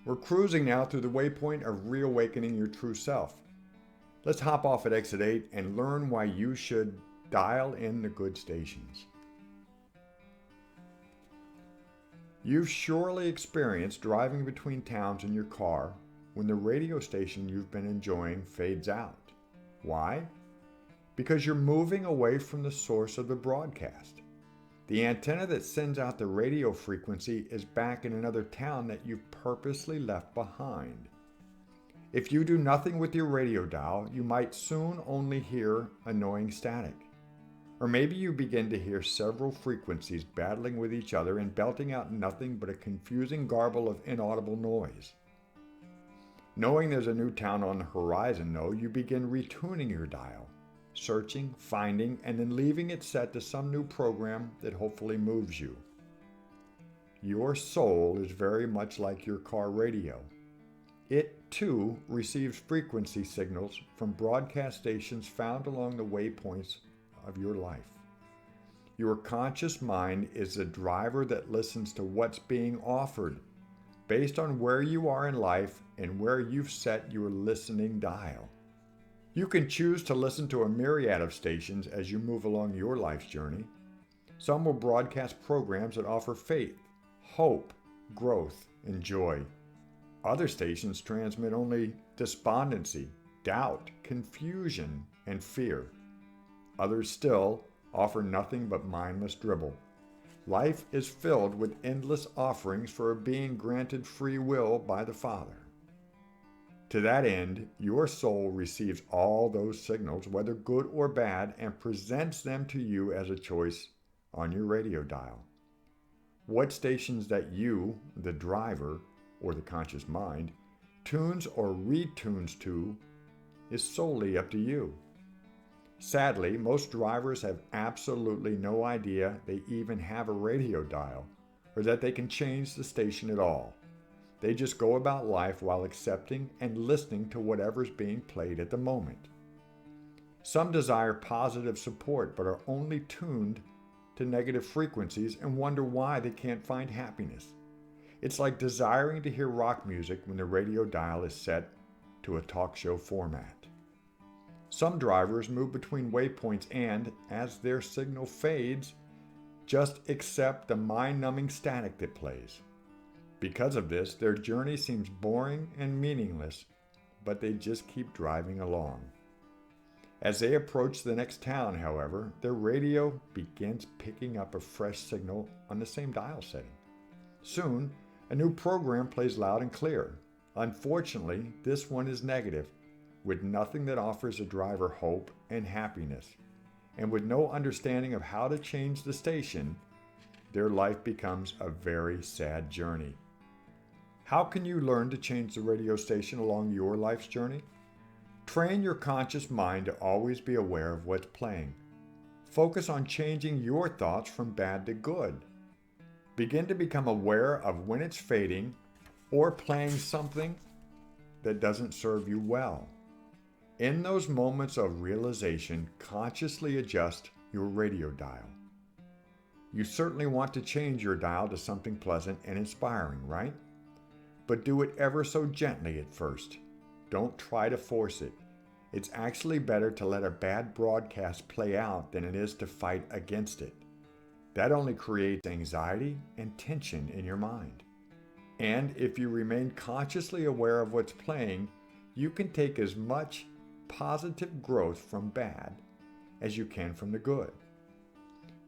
We're cruising now through the waypoint of reawakening your true self. Let's hop off at exit 8 and learn why you should dial in the good stations. You've surely experienced driving between towns in your car when the radio station you've been enjoying fades out. Why? Because you're moving away from the source of the broadcast. The antenna that sends out the radio frequency is back in another town that you've purposely left behind. If you do nothing with your radio dial, you might soon only hear annoying static. Or maybe you begin to hear several frequencies battling with each other and belting out nothing but a confusing garble of inaudible noise. Knowing there's a new town on the horizon, though, you begin retuning your dial, searching, finding, and then leaving it set to some new program that hopefully moves you. Your soul is very much like your car radio. It, too, receives frequency signals from broadcast stations found along the waypoints of your life. Your conscious mind is the driver that listens to what's being offered based on where you are in life and where you've set your listening dial. You can choose to listen to a myriad of stations as you move along your life's journey. Some will broadcast programs that offer faith, hope, growth, and joy. Other stations transmit only despondency, doubt, confusion, and fear. Others still offer nothing but mindless dribble. Life is filled with endless offerings for a being granted free will by the Father. To that end, your soul receives all those signals, whether good or bad, and presents them to you as a choice on your radio dial. What stations that you, the driver, or the conscious mind, tunes or retunes to is solely up to you. Sadly, most drivers have absolutely no idea they even have a radio dial or that they can change the station at all. They just go about life while accepting and listening to whatever's being played at the moment. Some desire positive support but are only tuned to negative frequencies and wonder why they can't find happiness. It's like desiring to hear rock music when the radio dial is set to a talk show format. Some drivers move between waypoints and, as their signal fades, just accept the mind-numbing static that plays. Because of this, their journey seems boring and meaningless, but they just keep driving along. As they approach the next town, however, their radio begins picking up a fresh signal on the same dial setting. Soon, a new program plays loud and clear. Unfortunately, this one is negative, with nothing that offers a driver hope and happiness. And with no understanding of how to change the station, their life becomes a very sad journey. How can you learn to change the radio station along your life's journey? Train your conscious mind to always be aware of what's playing. Focus on changing your thoughts from bad to good. Begin to become aware of when it's fading or playing something that doesn't serve you well. In those moments of realization, consciously adjust your radio dial. You certainly want to change your dial to something pleasant and inspiring, right? But do it ever so gently at first. Don't try to force it. It's actually better to let a bad broadcast play out than it is to fight against it. That only creates anxiety and tension in your mind. And if you remain consciously aware of what's playing, you can take as much positive growth from bad as you can from the good.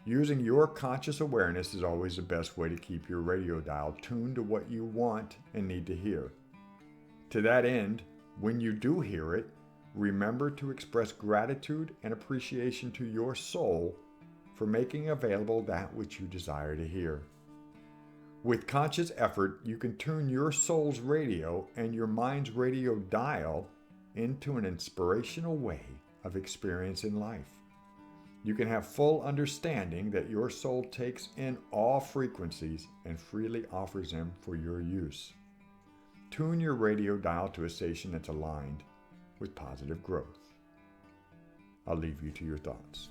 Using your conscious awareness is always the best way to keep your radio dial tuned to what you want and need to hear. To that end, when you do hear it, remember to express gratitude and appreciation to your soul for making available that which you desire to hear. With conscious effort, you can tune your soul's radio and your mind's radio dial into an inspirational way of experiencing life. You can have full understanding that your soul takes in all frequencies and freely offers them for your use. Tune your radio dial to a station that's aligned with positive growth. I'll leave you to your thoughts.